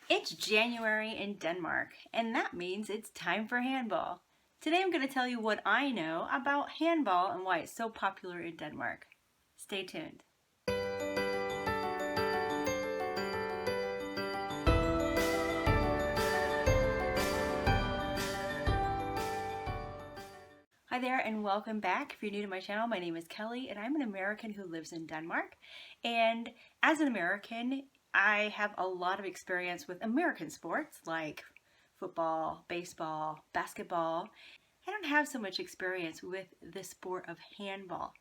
It's January in Denmark, and that means it's time for handball. Today I'm going to tell you what I know about handball and why it's so popular in Denmark. Stay tuned. Hi there and welcome back. If you're new to my channel, my name is Kelly and I'm an American who lives in Denmark. And as an American, I have a lot of experience with American sports like football, baseball, basketball. I don't have so much experience with the sport of handball.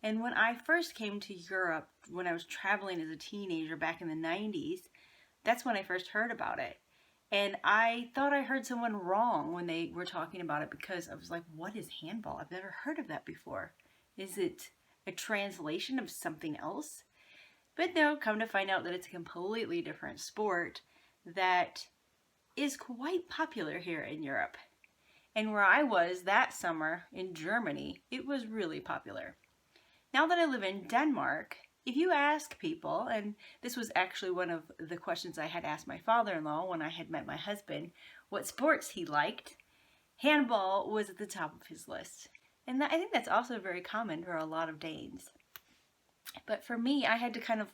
And when I first came to Europe, when I was traveling as a teenager back in the 90s, that's when I first heard about it. And I thought I heard someone wrong when they were talking about it because I was like, what is handball? I've never heard of that before. Is it a translation of something else? But no, come to find out that it's a completely different sport that is quite popular here in Europe. And where I was that summer in Germany, it was really popular. Now that I live in Denmark, if you ask people, and this was actually one of the questions I had asked my father-in-law when I had met my husband, what sports he liked, handball was at the top of his list. And I think that's also very common for a lot of Danes. But for me, I had to kind of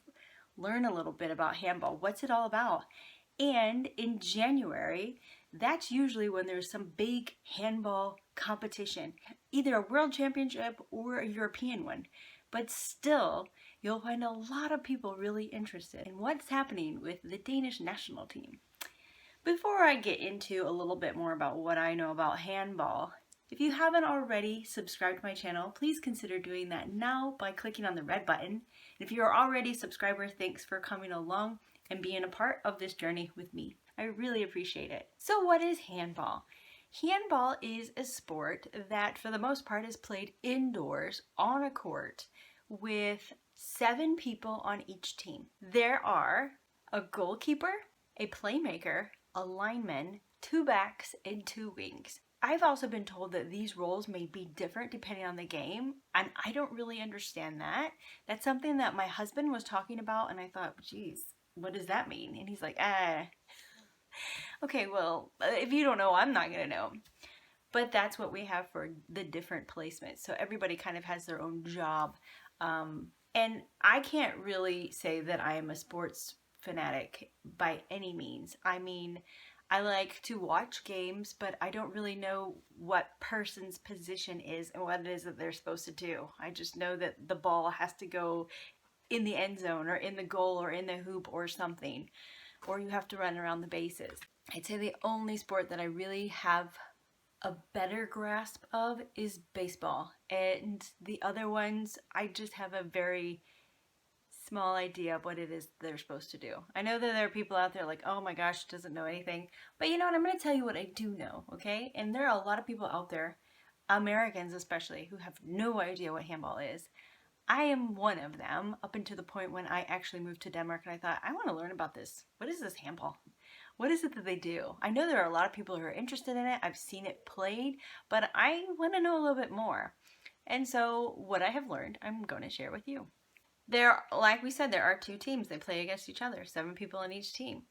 learn a little bit about handball. What's it all about? And in January, that's usually when there's some big handball competition, either a world championship or a European one. But still, you'll find a lot of people really interested in what's happening with the Danish national team. Before I get into a little bit more about what I know about handball, if you haven't already subscribed to my channel, please consider doing that now by clicking on the red button. And if you're already a subscriber, thanks for coming along and being a part of this journey with me. I really appreciate it. So what is handball? Handball is a sport that for the most part is played indoors on a court with 7 people on each team. There are a goalkeeper, a playmaker, a lineman, 2 backs, and 2 wings. I've also been told that these roles may be different depending on the game, and I don't really understand that. That's something that my husband was talking about, and I thought, geez, what does that mean? And he's like, okay, well, if you don't know, I'm not gonna know. But that's what we have for the different placements. So everybody kind of has their own job. And I can't really say that I am a sports fanatic by any means. I mean, I like to watch games, but I don't really know what person's position is and what it is that they're supposed to do. I just know that the ball has to go in the end zone or in the goal or in the hoop or something, or you have to run around the bases. I'd say the only sport that I really have a better grasp of is baseball, and the other ones I just have a very small idea of what it is they're supposed to do. I know that there are people out there like, oh my gosh, doesn't know anything, but you know what, I'm going to tell you what I do know, okay? And there are a lot of people out there, Americans especially, who have no idea what handball is. I am one of them, up until the point when I actually moved to Denmark and I thought, I want to learn about this. What is this handball? What is it that they do? I know there are a lot of people who are interested in it. I've seen it played, but I want to know a little bit more. And so what I have learned, I'm going to share with you. There, like we said, there are 2 teams. They play against each other, 7 people on each team.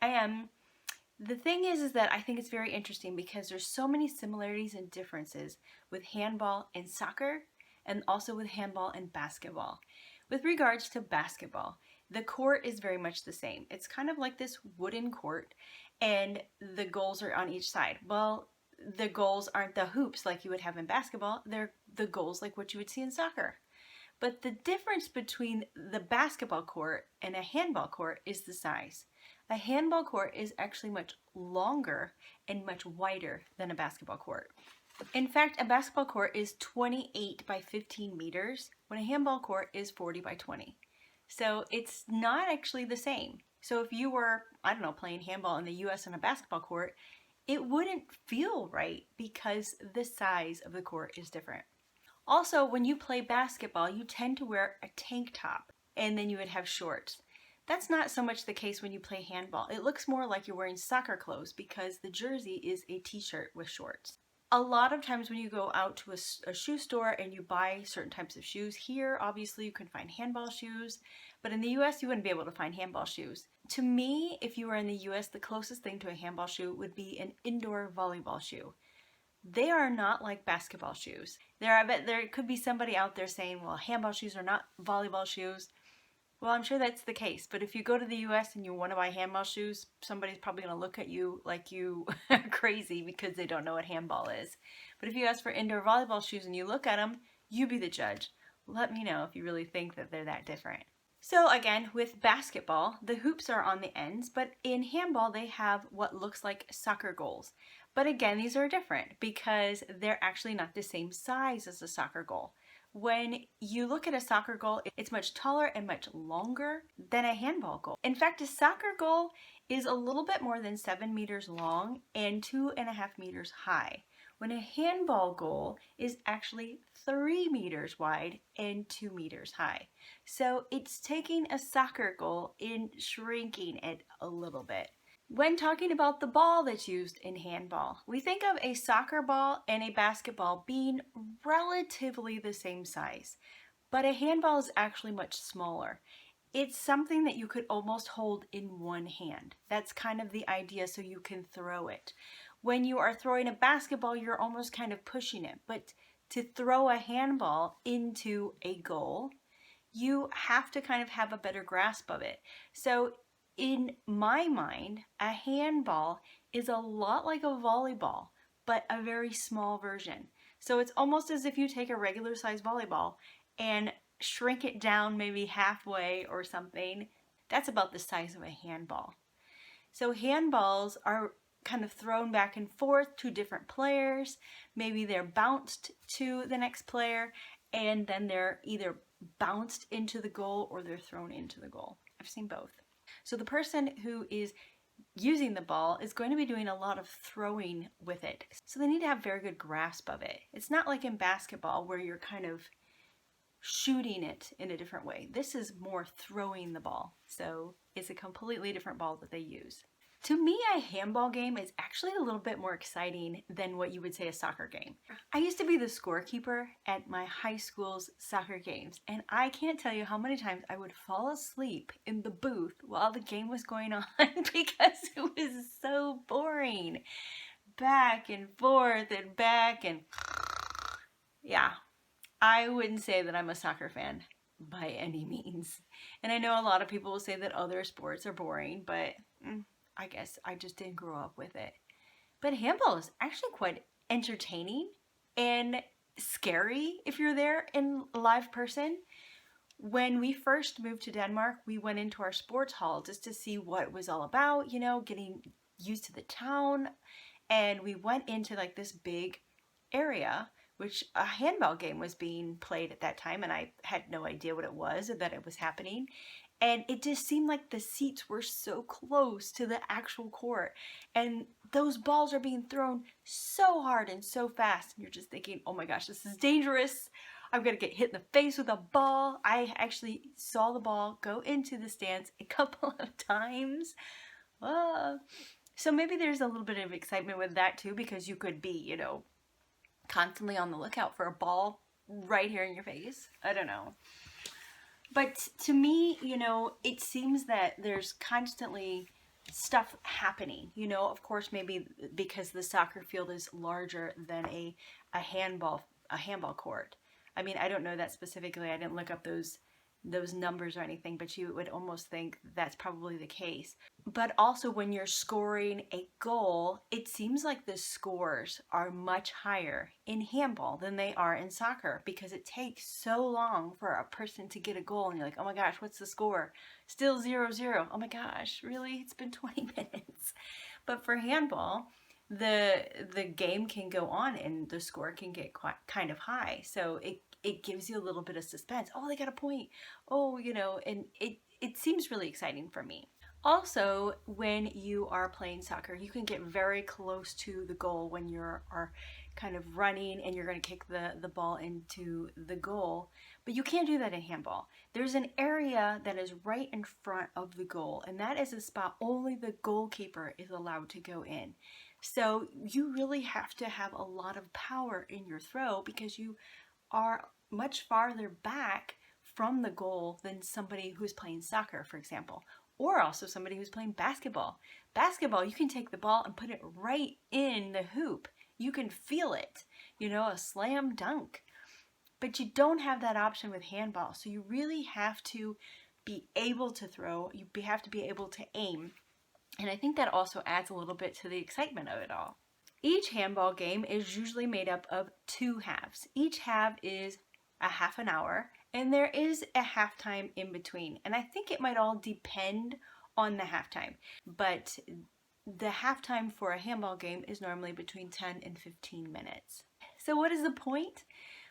The thing is that I think it's very interesting because there's so many similarities and differences with handball and soccer, and also with handball and basketball. With regards to basketball, the court is very much the same. It's kind of like this wooden court, and the goals are on each side. Well, the goals aren't the hoops like you would have in basketball. They're the goals like what you would see in soccer. But the difference between the basketball court and a handball court is the size. A handball court is actually much longer and much wider than a basketball court. In fact, a basketball court is 28 by 15 meters, when a handball court is 40 by 20. So it's not actually the same. So if you were, I don't know, playing handball in the US on a basketball court, it wouldn't feel right because the size of the court is different. Also, when you play basketball, you tend to wear a tank top, and then you would have shorts. That's not so much the case when you play handball. It looks more like you're wearing soccer clothes because the jersey is a t-shirt with shorts. A lot of times when you go out to a shoe store and you buy certain types of shoes, here obviously you can find handball shoes, but in the US you wouldn't be able to find handball shoes. To me, if you were in the US, the closest thing to a handball shoe would be an indoor volleyball shoe. They are not like basketball shoes. I bet there could be somebody out there saying, well, handball shoes are not volleyball shoes. Well, I'm sure that's the case, but if you go to the US and you want to buy handball shoes, somebody's probably going to look at you like you are crazy because they don't know what handball is. But if you ask for indoor volleyball shoes and you look at them, you be the judge. Let me know if you really think that they're that different. So again, with basketball, the hoops are on the ends, but in handball they have what looks like soccer goals. But again, these are different because they're actually not the same size as a soccer goal. When you look at a soccer goal, it's much taller and much longer than a handball goal. In fact, a soccer goal is a little bit more than 7 meters long and 2.5 meters high, when a handball goal is actually 3 meters wide and 2 meters high. So it's taking a soccer goal and shrinking it a little bit. When talking about the ball that's used in handball, we think of a soccer ball and a basketball being relatively the same size, but a handball is actually much smaller. It's something that you could almost hold in one hand. That's kind of the idea, so you can throw it. When you are throwing a basketball, you're almost kind of pushing it, but to throw a handball into a goal, you have to kind of have a better grasp of it. So in my mind, a handball is a lot like a volleyball, but a very small version. So it's almost as if you take a regular size volleyball and shrink it down maybe halfway or something. That's about the size of a handball. So handballs are kind of thrown back and forth to different players. Maybe they're bounced to the next player, and then they're either bounced into the goal or they're thrown into the goal. I've seen both. So the person who is using the ball is going to be doing a lot of throwing with it. So they need to have very good grasp of it. It's not like in basketball where you're kind of shooting it in a different way. This is more throwing the ball. So it's a completely different ball that they use. To me, a handball game is actually a little bit more exciting than what you would say a soccer game. I used to be the scorekeeper at my high school's soccer games, and I can't tell you how many times I would fall asleep in the booth while the game was going on because it was so boring. Back and forth and back and... Yeah, I wouldn't say that I'm a soccer fan by any means. And I know a lot of people will say that other sports are boring, but... I guess I just didn't grow up with it. But handball is actually quite entertaining and scary if you're there in live person. When we first moved to Denmark, we went into our sports hall just to see what it was all about, you know, getting used to the town. And we went into like this big area, which a handball game was being played at that time, and I had no idea what it was or that it was happening. And it just seemed like the seats were so close to the actual court. And those balls are being thrown so hard and so fast. And you're just thinking, oh my gosh, this is dangerous. I'm going to get hit in the face with a ball. I actually saw the ball go into the stands a couple of times. So maybe there's a little bit of excitement with that too, because you could be, you know, constantly on the lookout for a ball right here in your face. I don't know. But to me, you know, it seems that there's constantly stuff happening. You know, of course, maybe because the soccer field is larger than a handball court. I mean, I don't know that specifically. I didn't look up those numbers or anything, but you would almost think that's probably the case. But also when you're scoring a goal, it seems like the scores are much higher in handball than they are in soccer, because it takes so long for a person to get a goal and you're like, oh my gosh, what's the score? Still 0-0. Oh my gosh, really? It's been 20 minutes. But for handball, the game can go on and the score can get kind of high. So it gives you a little bit of suspense. Oh, they got a point. Oh, you know, and it seems really exciting for me. Also, when you are playing soccer, you can get very close to the goal when you are kind of running and you're going to kick the ball into the goal. But you can't do that in handball. There's an area that is right in front of the goal, and that is a spot only the goalkeeper is allowed to go in. So you really have to have a lot of power in your throw, because you are much farther back from the goal than somebody who's playing soccer, for example. or also somebody who's playing basketball. Basketball, you can take the ball and put it right in the hoop. You can feel it, a slam dunk. But you don't have that option with handball. So you really have to be able to throw. You have to be able to aim. And I think that also adds a little bit to the excitement of it all. Each handball game is usually made up of 2 halves. Each half is a half an hour, and there is a halftime in between. And I think it might all depend on the halftime. But the halftime for a handball game is normally between 10 and 15 minutes. So what is the point?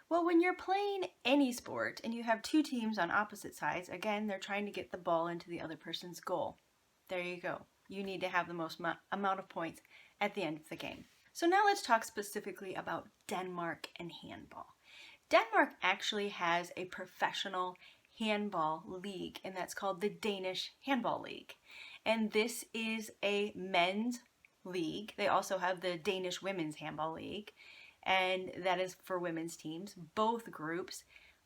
Well, when you're playing any sport and you have 2 teams on opposite sides, again, they're trying to get the ball into the other person's goal. There you go. You need to have the most amount of points at the end of the game. So now let's talk specifically about Denmark and handball. Denmark actually has a professional handball league, and that's called the Danish Handball League. And this is a men's league. They also have the Danish Women's Handball League, and that is for women's teams. Both groups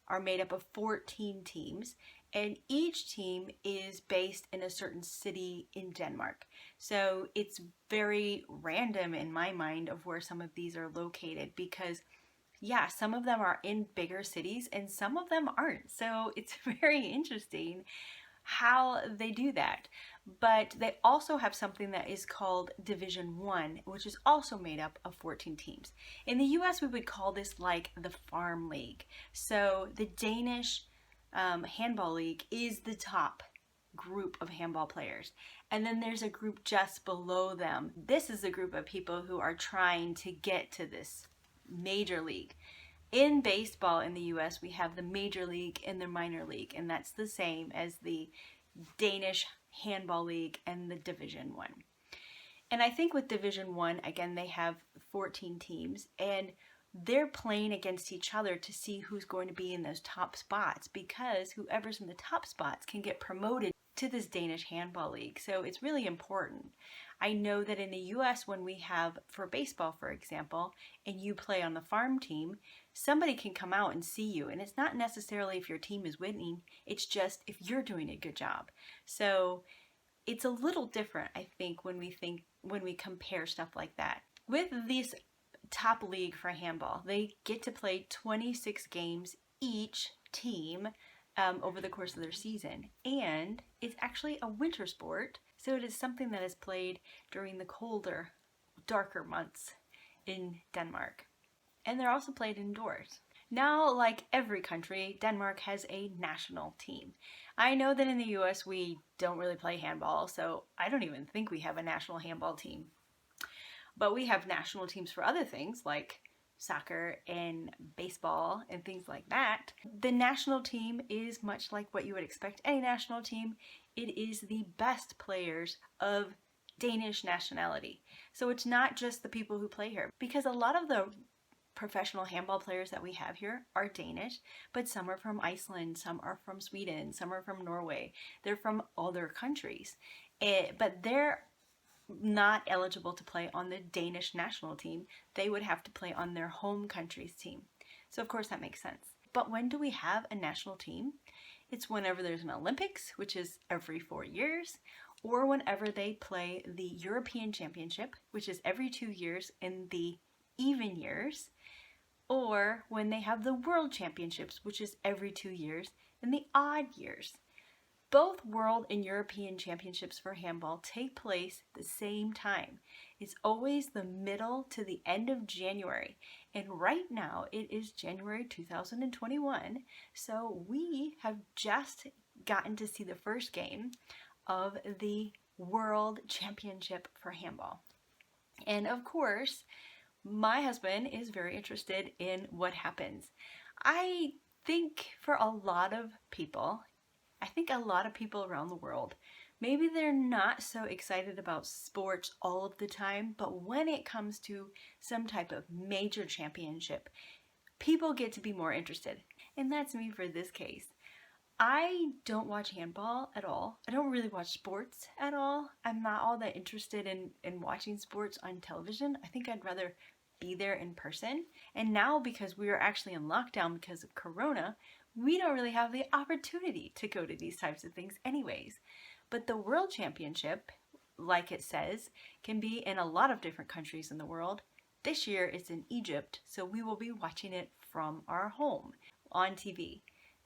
are made up of 14 teams, and each team is based in a certain city in Denmark. So it's very random in my mind of where some of these are located, because yeah, some of them are in bigger cities and some of them aren't. So it's very interesting how they do that. But they also have something that is called Division 1, which is also made up of 14 teams. In the US, we would call this like the farm league. So the Danish Handball League is the top group of handball players. And then there's a group just below them. This is a group of people who are trying to get to this major league. In baseball in the US, we have the major league and the minor league, and that's the same as the Danish Handball League and the Division 1. And I think with Division 1, again, they have 14 teams, and they're playing against each other to see who's going to be in those top spots, because whoever's in the top spots can get promoted to this Danish Handball League. So it's really important. I know that in the US, when we have, for baseball, for example, and you play on the farm team, somebody can come out and see you. And it's not necessarily if your team is winning, it's just if you're doing a good job. So it's a little different, I think, when we compare stuff like that. With this top league for handball, they get to play 26 games each team over the course of their season. And it's actually a winter sport, so it is something that is played during the colder, darker months in Denmark. And they're also played indoors. Now, like every country, Denmark has a national team. I know that in the US we don't really play handball, so I don't even think we have a national handball team. But we have national teams for other things like soccer and baseball and things like that. The national team is much like what you would expect any national team. It is the best players of Danish nationality. So it's not just the people who play here, because a lot of the professional handball players that we have here are Danish, but some are from Iceland, some are from Sweden, some are from Norway. They're from other countries, but they're not eligible to play on the Danish national team. They would have to play on their home country's team. So of course that makes sense. But when do we have a national team? It's whenever there's an Olympics, which is every 4 years, or whenever they play the European Championship, which is every 2 years in the even years, or when they have the World Championships, which is every 2 years in the odd years. Both World and European Championships for handball take place at the same time. It's always the middle to the end of January. And right now it is January 2021. So we have just gotten to see the first game of the World Championship for handball. And of course, my husband is very interested in what happens. I think a lot of people around the world, maybe they're not so excited about sports all of the time, but when it comes to some type of major championship, people get to be more interested. And that's me for this case. I don't watch handball at all. I don't really watch sports at all. I'm not all that interested in watching sports on television. I think I'd rather be there in person. And now, because we are actually in lockdown because of Corona, we don't really have the opportunity to go to these types of things anyways. But the World Championship, like it says, can be in a lot of different countries in the world. This year it's in Egypt, so we will be watching it from our home on TV.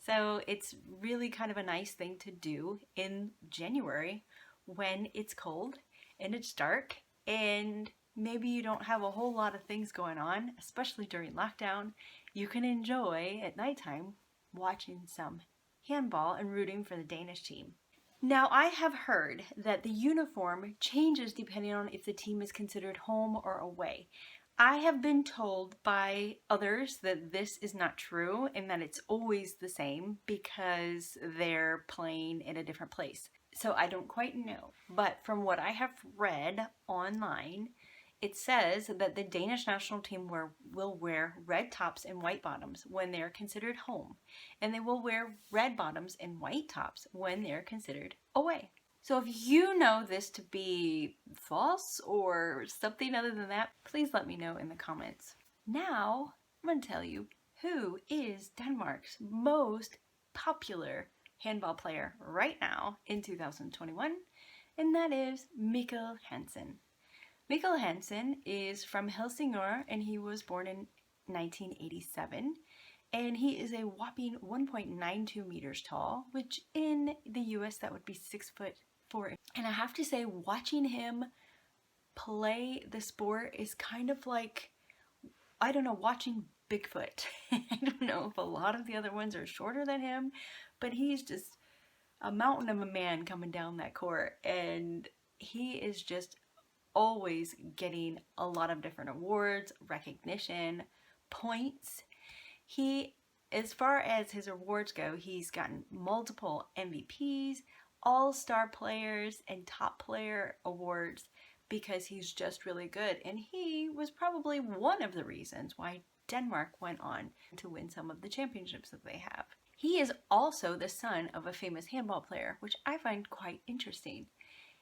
So it's really kind of a nice thing to do in January when it's cold and it's dark and maybe you don't have a whole lot of things going on, especially during lockdown. You can enjoy at nighttime watching some handball and rooting for the Danish team. Now, I have heard that the uniform changes depending on if the team is considered home or away. I have been told by others that this is not true and that it's always the same because they're playing in a different place. So I don't quite know. But from what I have read online, it says that the Danish national team will wear red tops and white bottoms when they're considered home, and they will wear red bottoms and white tops when they're considered away. So if you know this to be false or something other than that, please let me know in the comments. Now, I'm going to tell you who is Denmark's most popular handball player right now in 2021, and that is Mikkel Hansen. Mikkel Hansen is from Helsingør, and he was born in 1987, and he is a whopping 1.92 meters tall, which in the US that would be 6'4". And I have to say, watching him play the sport is kind of like, I don't know, watching Bigfoot. I don't know if a lot of the other ones are shorter than him, but he's just a mountain of a man coming down that court, and he is just always getting a lot of different awards, recognition, points. As far as his awards go, he's gotten multiple MVPs, all-star players, and top player awards because he's just really good. And he was probably one of the reasons why Denmark went on to win some of the championships that they have. He is also the son of a famous handball player, which I find quite interesting.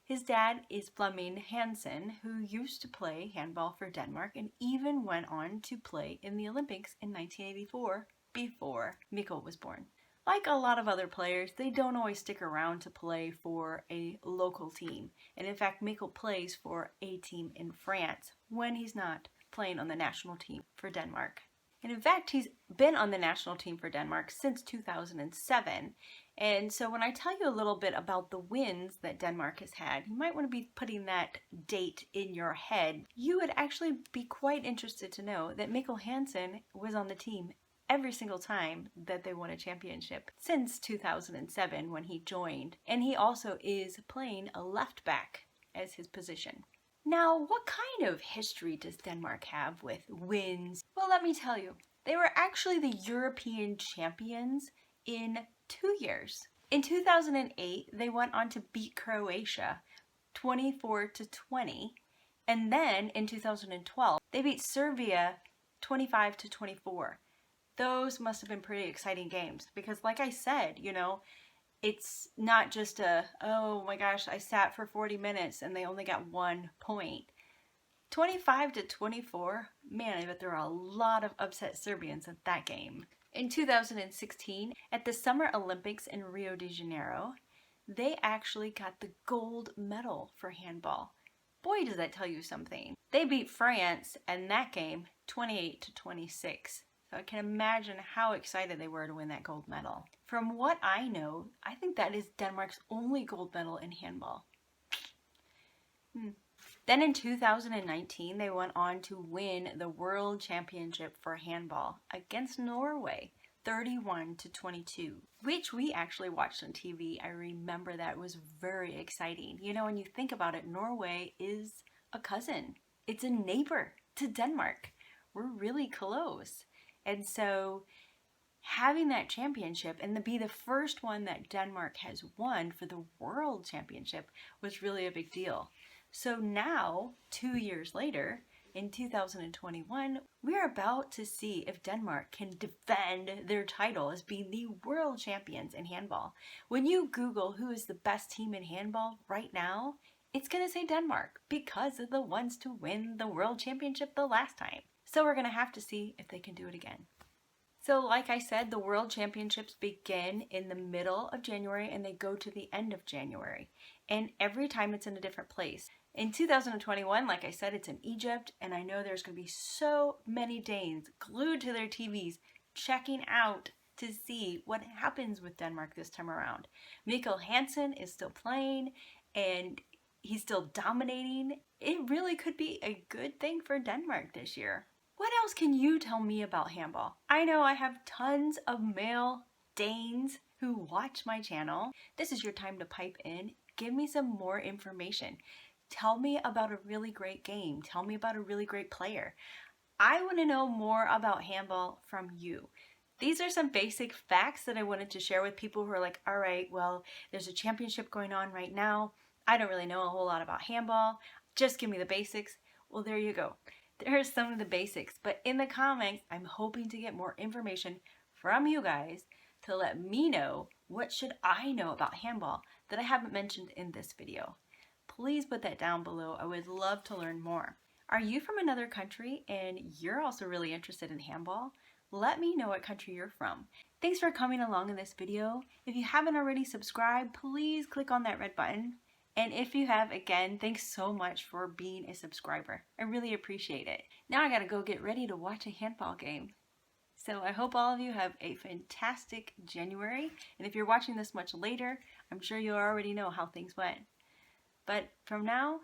His dad is Flemming Hansen, who used to play handball for Denmark and even went on to play in the Olympics in 1984 before Mikkel was born. Like a lot of other players, they don't always stick around to play for a local team. And in fact, Mikkel plays for a team in France when he's not playing on the national team for Denmark. And in fact, he's been on the national team for Denmark since 2007. And so when I tell you a little bit about the wins that Denmark has had, you might want to be putting that date in your head. You would actually be quite interested to know that Mikkel Hansen was on the team every single time that they won a championship since 2007 when he joined. And he also is playing a left back as his position. Now, what kind of history does Denmark have with wins? Well, let me tell you, they were actually the European champions in 2 years. In 2008, they went on to beat Croatia 24-20, and then in 2012, they beat Serbia 25-24. Those must have been pretty exciting games because, like I said, it's not just oh my gosh, I sat for 40 minutes and they only got 1 point. 25-24, man, I bet there are a lot of upset Serbians at that game. In 2016, at the Summer Olympics in Rio de Janeiro, they actually got the gold medal for handball. Boy, does that tell you something. They beat France in that game 28-26. So I can imagine how excited they were to win that gold medal. From what I know, I think that is Denmark's only gold medal in handball. Then in 2019, they went on to win the World Championship for handball against Norway, 31-22, which we actually watched on TV. I remember that was very exciting. When you think about it, Norway is a cousin. It's a neighbor to Denmark. We're really close. And so having that championship and to be the first one that Denmark has won for the World Championship was really a big deal. So now, 2 years later, in 2021, we're about to see if Denmark can defend their title as being the world champions in handball. When you Google who is the best team in handball right now, it's going to say Denmark because of the ones to win the World Championship the last time. So we're going to have to see if they can do it again. So like I said, the World Championships begin in the middle of January and they go to the end of January. And every time it's in a different place. In 2021, like I said, it's in Egypt, and I know there's going to be so many Danes glued to their TVs checking out to see what happens with Denmark this time around. Mikkel Hansen is still playing, and he's still dominating. It really could be a good thing for Denmark this year. What else can you tell me about handball? I know I have tons of male Danes who watch my channel. This is your time to pipe in. Give me some more information. Tell me about a really great game. Tell me about a really great player. I want to know more about handball from you. These are some basic facts that I wanted to share with people who are like, all right, well, there's a championship going on right now. I don't really know a whole lot about handball. Just give me the basics. Well, there you go. There's some of the basics, but in the comments, I'm hoping to get more information from you guys to let me know what should I know about handball that I haven't mentioned in this video. Please put that down below. I would love to learn more. Are you from another country and you're also really interested in handball? Let me know what country you're from. Thanks for coming along in this video. If you haven't already subscribed, please click on that red button. And if you have, again, thanks so much for being a subscriber. I really appreciate it. Now I gotta go get ready to watch a handball game. So I hope all of you have a fantastic January. And if you're watching this much later, I'm sure you already know how things went. But from now,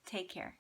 take care.